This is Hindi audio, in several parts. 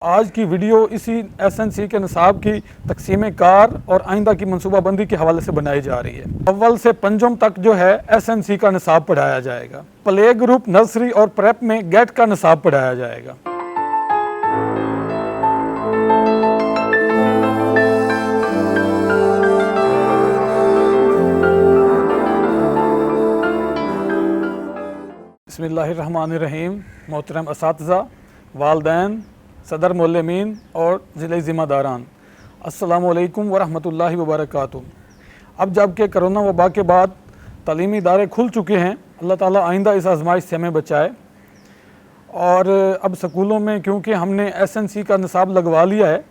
आज की वीडियो इसी एसएनसी के निसाब की तकसीम कार और आइंदा की मनसूबाबंदी के हवाले से बनाई जा रही है। अव्वल से पंजम तक जो है एसएनसी का निसाब पढ़ाया जाएगा। प्ले ग्रुप, नर्सरी और प्रेप में गेट का निसाब पढ़ाया जाएगा। बिस्मिल्लाहिर्रहमानिर्रहीम। मोहतरम असातिज़ा, वालदैन, सदर मोल्लमीन और ज़िले ज़िम्मेदारान, अस्सलामुअलैकुम वरहमतुल्लाहि वबरकातुहू। अब जबकि करोना वबा के बाद तालीमी इदारे खुल चुके हैं, अल्लाह ताला आइंदा इस आजमाइश से हमें बचाए। और अब स्कूलों में क्योंकि हमने एसएनसी का निसाब लगवा लिया है,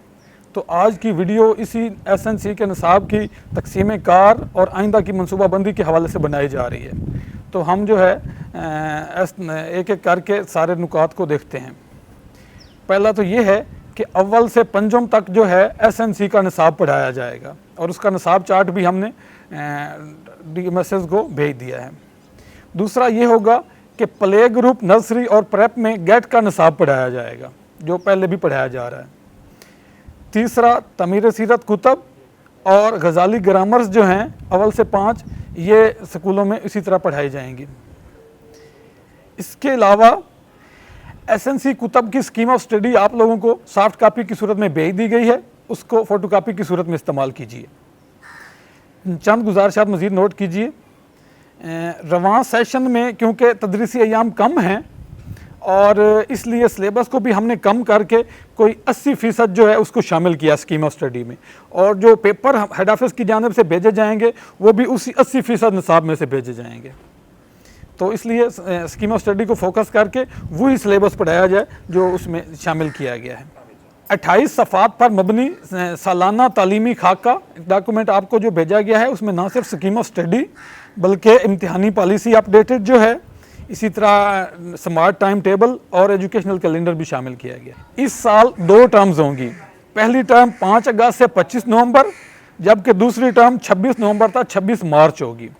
तो आज की वीडियो इसी एसएनसी के निसाब की तकसीम कार और आइंदा की मनसूबाबंदी के हवाले से बनाई जा रही है। तो हम जो है एक एक करके सारे नुकात को देखते हैं। पहला तो ये है कि अव्वल से पंजम तक जो है एसएनसी का निसाब पढ़ाया जाएगा और उसका निसाब चार्ट भी हमने DMSS को भेज दिया है। दूसरा ये होगा कि प्ले ग्रुप, नर्सरी और प्रेप में गेट का निसाब पढ़ाया जाएगा, जो पहले भी पढ़ाया जा रहा है। तीसरा, तमीर सीरत कुतब और गज़ाली ग्रामर्स जो हैं अव्वल से 5, ये स्कूलों में इसी तरह पढ़ाई जाएंगी। इसके अलावा एसएनसी कुतब की स्कीम ऑफ स्टडी आप लोगों को सॉफ्ट कापी की सूरत में भेज दी गई है, उसको फ़ोटो कापी की सूरत में इस्तेमाल कीजिए। चंद गुजारिशात मज़ीद नोट कीजिए। रवां सेशन में क्योंकि तदरीसी अयाम कम हैं और इसलिए सिलेबस को भी हमने कम करके कोई 80% जो है उसको शामिल किया स्कीम ऑफ स्टडी में, और जो पेपर हेड ऑफिस की जानिब से भेजे जाएंगे वो भी उसी 80% निसाब में से भेजे जाएंगे। तो इसलिए स्कीम ऑफ स्टडी को फोकस करके वही सिलेबस पढ़ाया जाए जो उसमें शामिल किया गया है। 28 सफ़ात पर मबनी सालाना तालीमी खाका डॉक्यूमेंट आपको जो भेजा गया है, उसमें ना सिर्फ स्कीम ऑफ स्टडी बल्कि इम्तिहानी पॉलिसी अपडेटेड जो है, इसी तरह स्मार्ट टाइम टेबल और एजुकेशनल कैलेंडर भी शामिल किया गया। इस साल 2 टर्म्स होंगी। पहली टर्म 5 अगस्त से 25 नवंबर, जबकि दूसरी टर्म 26 नवंबर तक 26 मार्च होगी।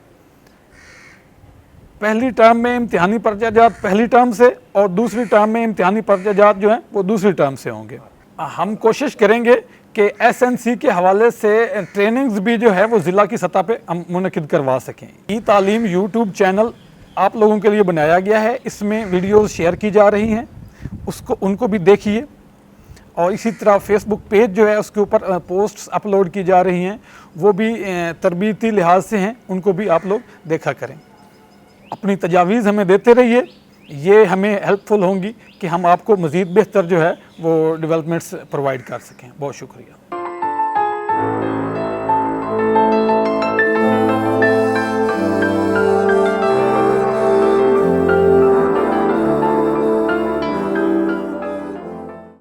पहली टर्म में इम्तिहानी पर्चाजात पहली टर्म से और दूसरी टर्म में इम्तिहानी पर्चाजात जो हैं वो दूसरी टर्म से होंगे। हम कोशिश करेंगे कि एसएनसी के हवाले से ट्रेनिंग्स भी जो है वो ज़िला की सतह पे हम मुनक़िद करवा सकें। ई तालीम यूट्यूब चैनल आप लोगों के लिए बनाया गया है, इसमें वीडियोज़ शेयर की जा रही हैं, उनको भी देखिए। और इसी तरह फेसबुक पेज जो है उसके ऊपर पोस्ट्स अपलोड की जा रही हैं, वो भी तरबीती लिहाज से हैं, उनको भी आप लोग देखा करें। अपनी तजावीज़ हमें देते रहिए, ये हमें हेल्पफुल होंगी कि हम आपको मज़ीद बेहतर जो है वो डेवलपमेंट्स प्रोवाइड कर सकें। बहुत शुक्रिया।